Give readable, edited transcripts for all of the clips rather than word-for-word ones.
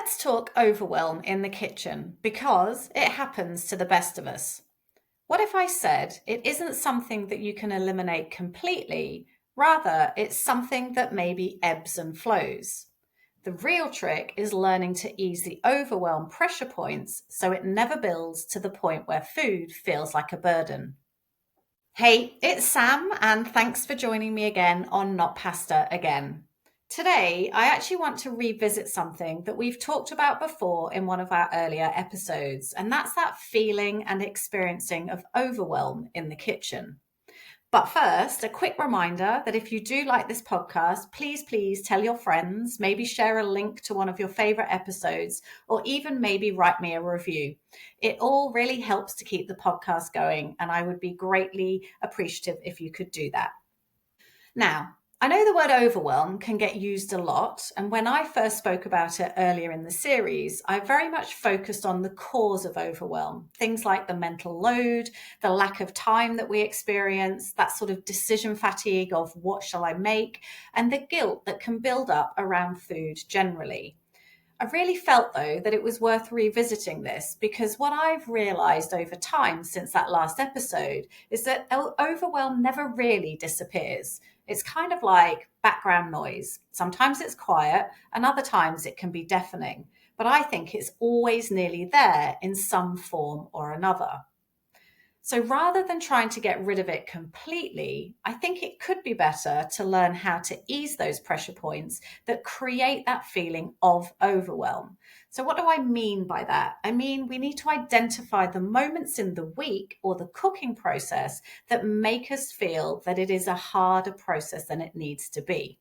Let's talk overwhelm in the kitchen because it happens to the best of us. What if I said it isn't something that you can eliminate completely, rather, it's something that maybe ebbs and flows? The real trick is learning to ease the overwhelm pressure points so it never builds to the point where food feels like a burden. Hey, it's Sam, and thanks for joining me again on Not Pasta Again. Today, I actually want to revisit something that we've talked about before in one of our earlier episodes, and that's that feeling and experiencing of overwhelm in the kitchen. But first, a quick reminder that if you do like this podcast, please tell your friends, maybe share a link to one of your favorite episodes, or even maybe write me a review. It all really helps to keep the podcast going, and I would be greatly appreciative if you could do that. Now, I know the word overwhelm can get used a lot, and when I first spoke about it earlier in the series, I very much focused on the cause of overwhelm. Things like the mental load, the lack of time that we experience, that sort of decision fatigue of what shall I make, and the guilt that can build up around food generally. I really felt, though, that it was worth revisiting this because what I've realized over time since that last episode is that overwhelm never really disappears. It's kind of like background noise. Sometimes it's quiet, and other times it can be deafening. But I think it's always nearly there in some form or another. So rather than trying to get rid of it completely, I think it could be better to learn how to ease those pressure points that create that feeling of overwhelm. So, what do I mean by that? I mean, we need to identify the moments in the week or the cooking process that make us feel that it is a harder process than it needs to be.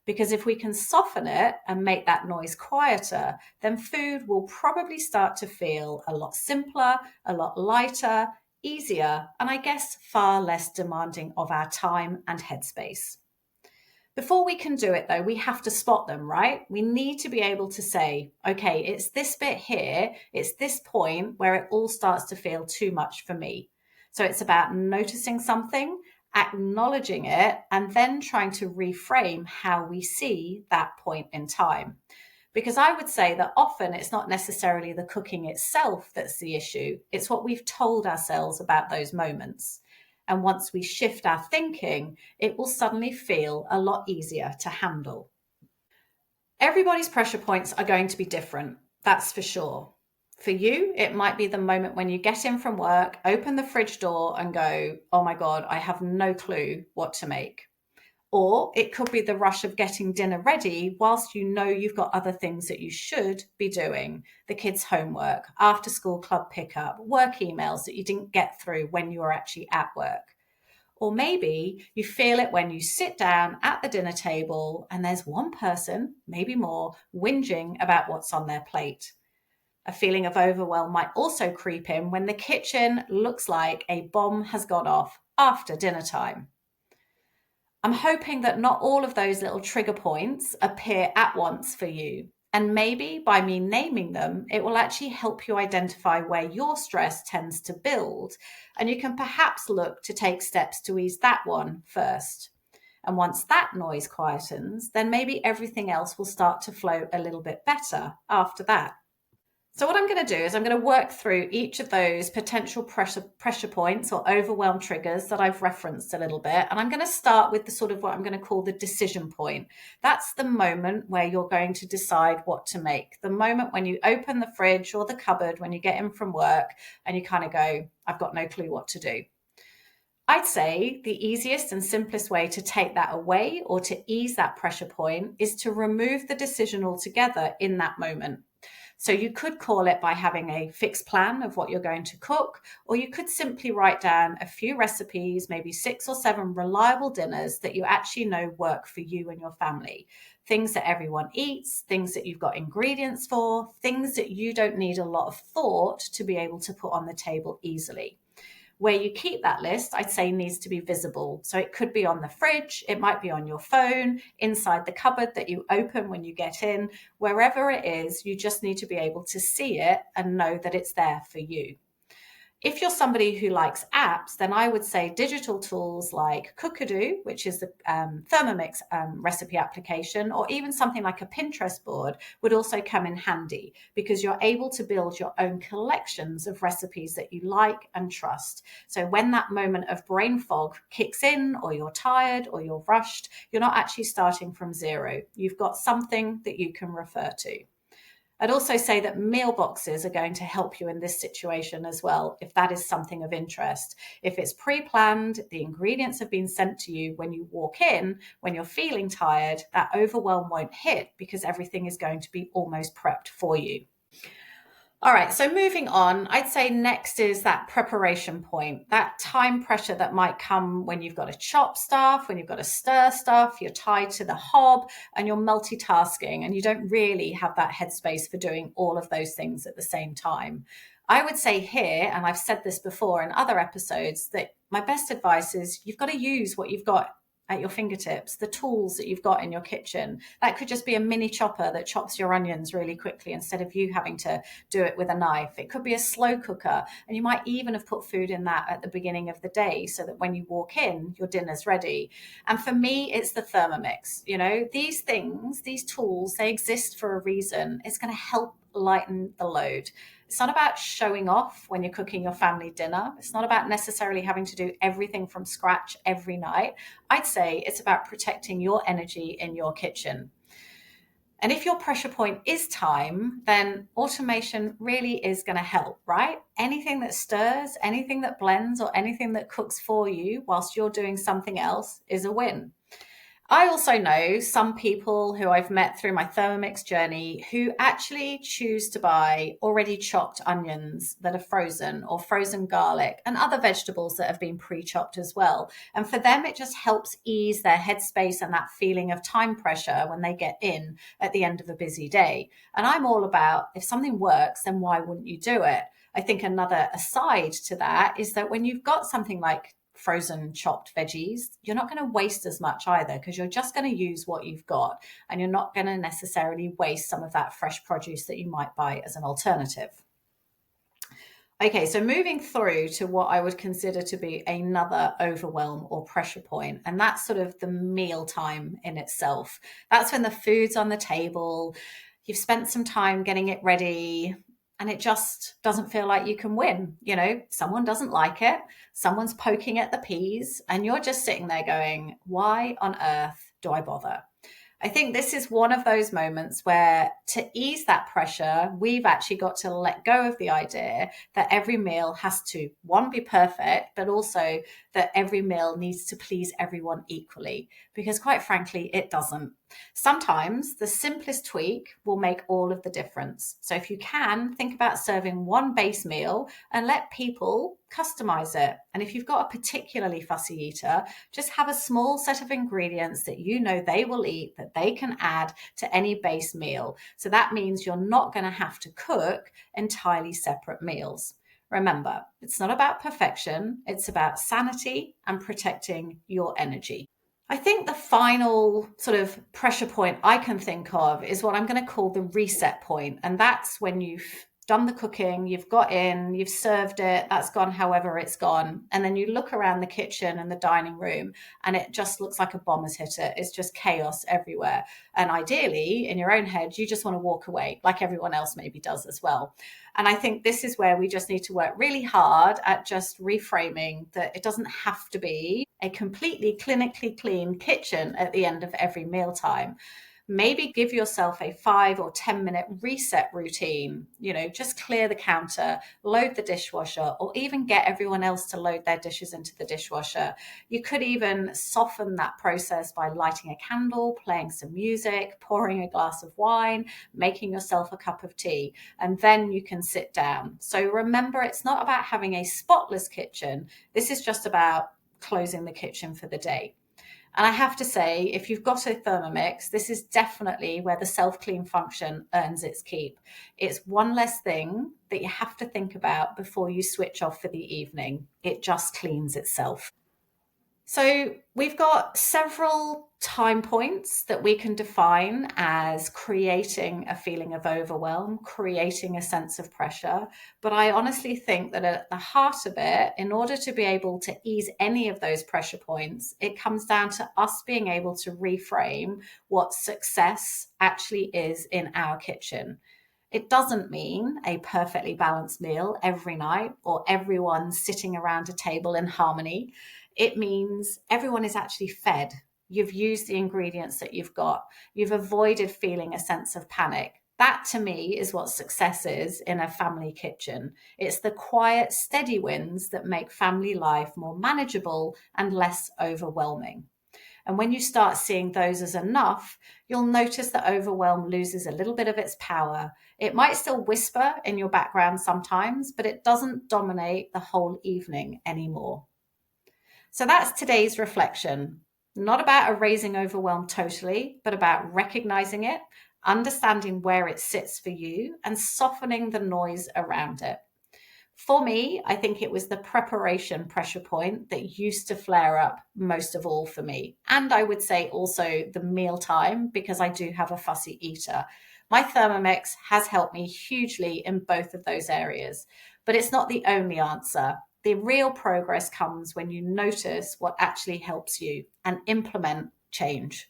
Because if we can soften it and make that noise quieter, then food will probably start to feel a lot simpler, a lot lighter, easier, and I guess far less demanding of our time and headspace. Before we can do it, though, we have to spot them, right? We need to be able to say, okay, it's this bit here, it's this point where it all starts to feel too much for me. So it's about noticing something, acknowledging it, and then trying to reframe how we see that point in time. Because I would say that often it's not necessarily the cooking itself that's the issue, it's what we've told ourselves about those moments. And once we shift our thinking, it will suddenly feel a lot easier to handle. Everybody's pressure points are going to be different, that's for sure. For you, it might be the moment when you get in from work, open the fridge door, and go, oh my God, I have no clue what to make. Or it could be the rush of getting dinner ready whilst you know you've got other things that you should be doing. The kids' homework, after school club pickup, work emails that you didn't get through when you were actually at work. Or maybe you feel it when you sit down at the dinner table and there's one person, maybe more, whinging about what's on their plate. A feeling of overwhelm might also creep in when the kitchen looks like a bomb has gone off after dinner time. I'm hoping that not all of those little trigger points appear at once for you. And maybe by me naming them, it will actually help you identify where your stress tends to build. And you can perhaps look to take steps to ease that one first. And once that noise quietens, then maybe everything else will start to flow a little bit better after that. So what I'm going to do is I'm going to work through each of those potential pressure points or overwhelm triggers that I've referenced a little bit. And I'm going to start with the sort of what I'm going to call the decision point. That's the moment where you're going to decide what to make. The moment when you open the fridge or the cupboard, when you get in from work and you kind of go, I've got no clue what to do. I'd say the easiest and simplest way to take that away or to ease that pressure point is to remove the decision altogether in that moment. So you could call it by having a fixed plan of what you're going to cook, or you could simply write down a few recipes, maybe 6 or 7 reliable dinners that you actually know work for you and your family. Things that everyone eats, things that you've got ingredients for, things that you don't need a lot of thought to be able to put on the table easily. Where you keep that list, I'd say needs to be visible. So it could be on the fridge, it might be on your phone, inside the cupboard that you open when you get in, wherever it is, you just need to be able to see it and know that it's there for you. If you're somebody who likes apps, then I would say digital tools like Cookadoo, which is the Thermomix recipe application, or even something like a Pinterest board would also come in handy, because you're able to build your own collections of recipes that you like and trust. So when that moment of brain fog kicks in, or you're tired or you're rushed, you're not actually starting from zero. You've got something that you can refer to. I'd also say that meal boxes are going to help you in this situation as well, if that is something of interest. If it's pre-planned, the ingredients have been sent to you when you walk in, when you're feeling tired, that overwhelm won't hit because everything is going to be almost prepped for you. All right, so moving on, I'd say next is that preparation point, that time pressure that might come when you've got to chop stuff, when you've got to stir stuff, you're tied to the hob and you're multitasking and you don't really have that headspace for doing all of those things at the same time. I would say here, and I've said this before in other episodes, that my best advice is you've got to use what you've got at your fingertips, the tools that you've got in your kitchen. That could just be a mini chopper that chops your onions really quickly instead of you having to do it with a knife. It could be a slow cooker, and you might even have put food in that at the beginning of the day so that when you walk in, your dinner's ready. And for me, it's the Thermomix. You know, these things, these tools, they exist for a reason. It's going to help lighten the load. It's not about showing off when you're cooking your family dinner. It's not about necessarily having to do everything from scratch every night. I'd say it's about protecting your energy in your kitchen. And if your pressure point is time, then automation really is going to help, right? Anything that stirs, anything that blends, or anything that cooks for you whilst you're doing something else is a win. I also know some people who I've met through my Thermomix journey who actually choose to buy already chopped onions that are frozen, or frozen garlic and other vegetables that have been pre-chopped as well. And for them, it just helps ease their headspace and that feeling of time pressure when they get in at the end of a busy day. And I'm all about, if something works, then why wouldn't you do it? I think another aside to that is that when you've got something like frozen chopped veggies, you're not going to waste as much either, because you're just going to use what you've got and you're not going to necessarily waste some of that fresh produce that you might buy as an alternative. Okay, so moving through to what I would consider to be another overwhelm or pressure point, and that's sort of the meal time in itself. That's when the food's on the table, you've spent some time getting it ready, and it just doesn't feel like you can win. You know, someone doesn't like it, someone's poking at the peas, and you're just sitting there going, why on earth do I bother? I think this is one of those moments where, to ease that pressure, we've actually got to let go of the idea that every meal has to, one, be perfect, but also that every meal needs to please everyone equally, because quite frankly, it doesn't. Sometimes the simplest tweak will make all of the difference. So if you can, think about serving one base meal and let people customize it. And if you've got a particularly fussy eater, just have a small set of ingredients that you know they will eat, that they can add to any base meal. So that means you're not going to have to cook entirely separate meals. Remember, it's not about perfection, it's about sanity and protecting your energy. I think the final sort of pressure point I can think of is what I'm going to call the reset point. And that's when you've done the cooking, you've got in, you've served it, that's gone however it's gone. And then you look around the kitchen and the dining room and it just looks like a bomb has hit it. It's just chaos everywhere. And ideally, in your own head, you just want to walk away, like everyone else maybe does as well. And I think this is where we just need to work really hard at just reframing that it doesn't have to be a completely clinically clean kitchen at the end of every mealtime. Maybe give yourself a 5 or 10 minute reset routine. You know, just clear the counter, load the dishwasher, or even get everyone else to load their dishes into the dishwasher. You could even soften that process by lighting a candle, playing some music, pouring a glass of wine, making yourself a cup of tea, and then you can sit down. So remember, it's not about having a spotless kitchen. This is just about closing the kitchen for the day. And I have to say, if you've got a Thermomix, this is definitely where the self-clean function earns its keep. It's one less thing that you have to think about before you switch off for the evening. It just cleans itself. So we've got several time points that we can define as creating a feeling of overwhelm, creating a sense of pressure. But I honestly think that at the heart of it, in order to be able to ease any of those pressure points, it comes down to us being able to reframe what success actually is in our kitchen. It doesn't mean a perfectly balanced meal every night or everyone sitting around a table in harmony. It means everyone is actually fed. You've used the ingredients that you've got. You've avoided feeling a sense of panic. That to me is what success is in a family kitchen. It's the quiet, steady wins that make family life more manageable and less overwhelming. And when you start seeing those as enough, you'll notice that overwhelm loses a little bit of its power. It might still whisper in your background sometimes, but it doesn't dominate the whole evening anymore. So that's today's reflection. Not about erasing overwhelm totally, but about recognizing it, understanding where it sits for you, and softening the noise around it. For me, I think it was the preparation pressure point that used to flare up most of all for me. And I would say also the mealtime, because I do have a fussy eater. My Thermomix has helped me hugely in both of those areas, but it's not the only answer. The real progress comes when you notice what actually helps you and implement change.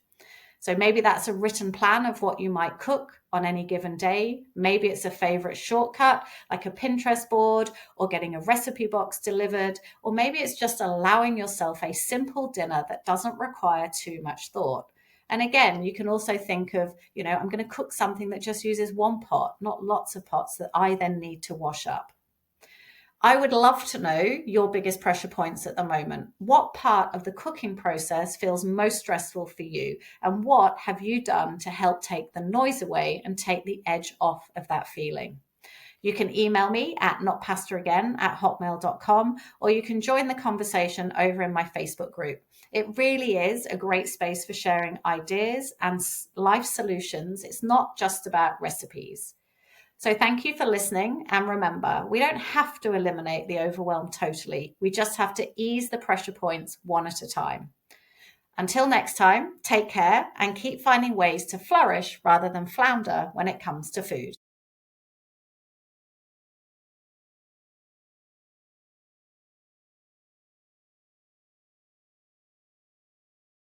So maybe that's a written plan of what you might cook on any given day. Maybe it's a favorite shortcut like a Pinterest board or getting a recipe box delivered. Or maybe it's just allowing yourself a simple dinner that doesn't require too much thought. And again, you can also think of, I'm going to cook something that just uses one pot, not lots of pots that I then need to wash up. I would love to know your biggest pressure points at the moment. What part of the cooking process feels most stressful for you? And what have you done to help take the noise away and take the edge off of that feeling? You can email me at notpastaagain@hotmail.com, or you can join the conversation over in my Facebook group. It really is a great space for sharing ideas and life solutions. It's not just about recipes. So thank you for listening. And remember, we don't have to eliminate the overwhelm totally. We just have to ease the pressure points one at a time. Until next time, take care and keep finding ways to flourish rather than flounder when it comes to food.